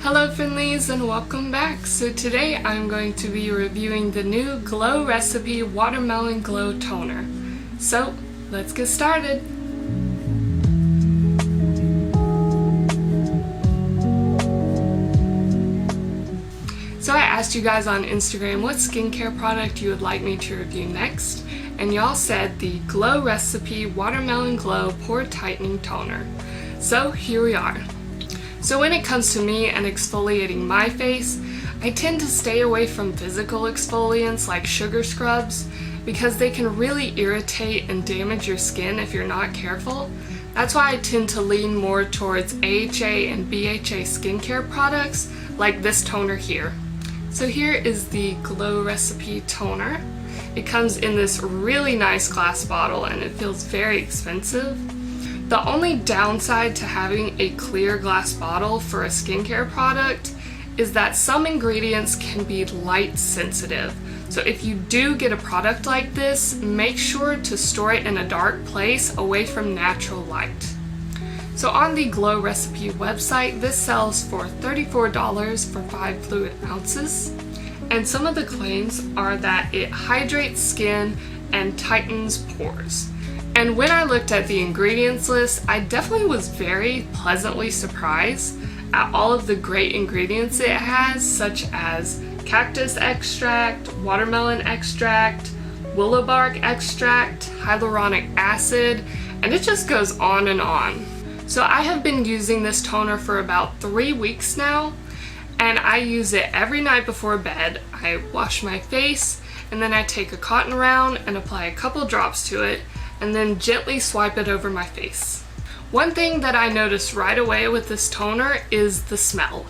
Hello Friendlies and welcome back. So today I'm going to be reviewing the new Glow Recipe Watermelon Glow Toner. So let's get started. So I asked you guys on Instagram what skincare product you would like me to review next, and y'all said the Glow Recipe Watermelon Glow Pore Tightening Toner. So here we are. So when it comes to me and exfoliating my face, I tend to stay away from physical exfoliants like sugar scrubs because they can really irritate and damage your skin if you're not careful. That's why I tend to lean more towards AHA and BHA skincare products like this toner here. So here is the Glow Recipe Toner. It comes in this really nice glass bottle and it feels very expensive. The only downside to having a clear glass bottle for a skincare product is that some ingredients can be light sensitive. So if you do get a product like this, make sure to store it in a dark place away from natural light. So on the Glow Recipe website, this sells for $34 for 5 fluid ounces. And some of the claims are that it hydrates skin and tightens pores. And when I looked at the ingredients list, I definitely was very pleasantly surprised at all of the great ingredients it has, such as cactus extract, watermelon extract, willow bark extract, hyaluronic acid, and it just goes on and on. So I have been using this toner for about 3 weeks now, and I use it every night before bed. I wash my face, and then I take a cotton round and apply a couple drops to it, and then gently swipe it over my face. One thing that I noticed right away with this toner is the smell.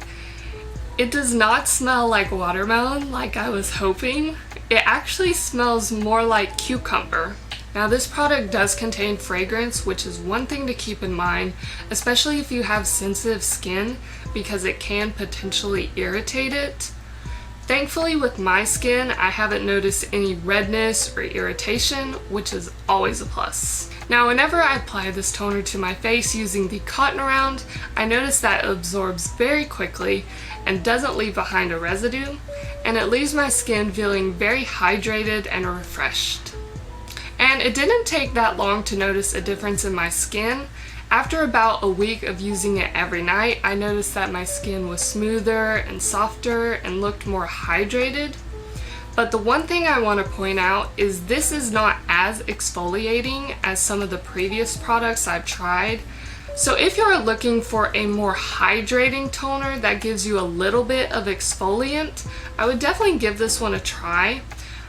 It does not smell like watermelon like I was hoping. It actually smells more like cucumber. Now this product does contain fragrance, which is one thing to keep in mind, especially if you have sensitive skin, because it can potentially irritate it. Thankfully with my skin, I haven't noticed any redness or irritation, which is always a plus. Now whenever I apply this toner to my face using the cotton round, I notice that it absorbs very quickly and doesn't leave behind a residue, and it leaves my skin feeling very hydrated and refreshed. And it didn't take that long to notice a difference in my skin. After about a week of using it every night, I noticed that my skin was smoother and softer and looked more hydrated. But the one thing I want to point out is this is not as exfoliating as some of the previous products I've tried. So if you're looking for a more hydrating toner that gives you a little bit of exfoliant, I would definitely give this one a try.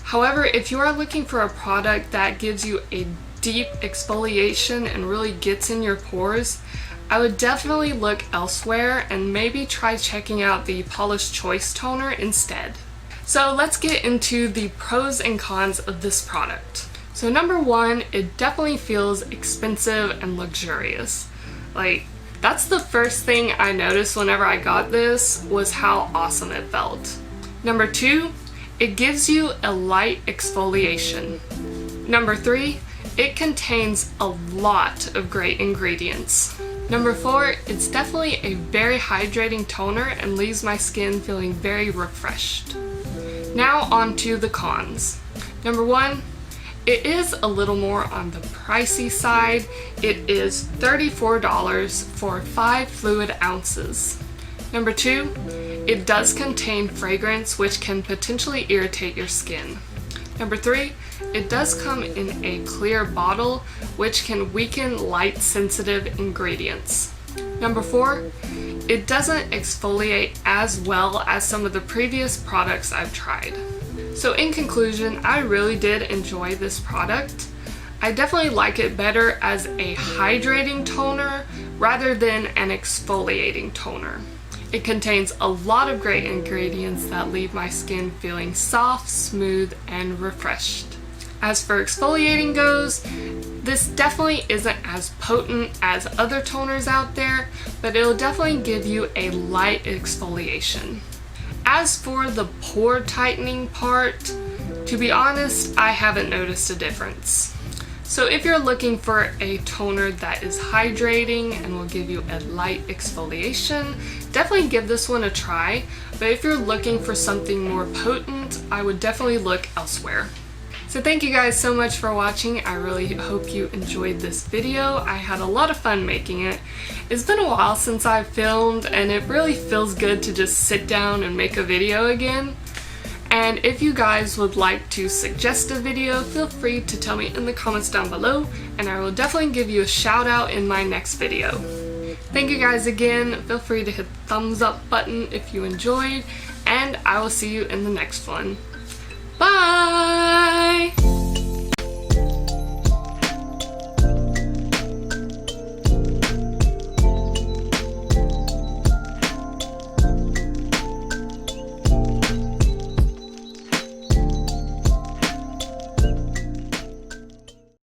However, if you are looking for a product that gives you a deep exfoliation and really gets in your pores, I would definitely look elsewhere and maybe try checking out the Paula's Choice toner instead. So let's get into the pros and cons of this product. So number one, it definitely feels expensive and luxurious. Like, that's the first thing I noticed whenever I got this, was how awesome it felt. Number two, it gives you a light exfoliation. Number three, it contains a lot of great ingredients. Number four, it's definitely a very hydrating toner and leaves my skin feeling very refreshed. Now on to the cons. Number one, it is a little more on the pricey side. It is $34 for 5 fluid ounces. Number two, it does contain fragrance which can potentially irritate your skin. Number three, it does come in a clear bottle, which can weaken light-sensitive ingredients. Number four, it doesn't exfoliate as well as some of the previous products I've tried. So in conclusion, I really did enjoy this product. I definitely like it better as a hydrating toner rather than an exfoliating toner. It contains a lot of great ingredients that leave my skin feeling soft, smooth, and refreshed. As for exfoliating goes, this definitely isn't as potent as other toners out there, but it'll definitely give you a light exfoliation. As for the pore tightening part, to be honest, I haven't noticed a difference. So if you're looking for a toner that is hydrating and will give you a light exfoliation, definitely give this one a try, but if you're looking for something more potent, I would definitely look elsewhere. So thank you guys so much for watching. I really hope you enjoyed this video. I had a lot of fun making it. It's been a while since I've filmed, and it really feels good to just sit down and make a video again. And if you guys would like to suggest a video, feel free to tell me in the comments down below, and I will definitely give you a shout out in my next video. Thank you guys again. Feel free to hit the thumbs up button if you enjoyed, and I will see you in the next one. Bye!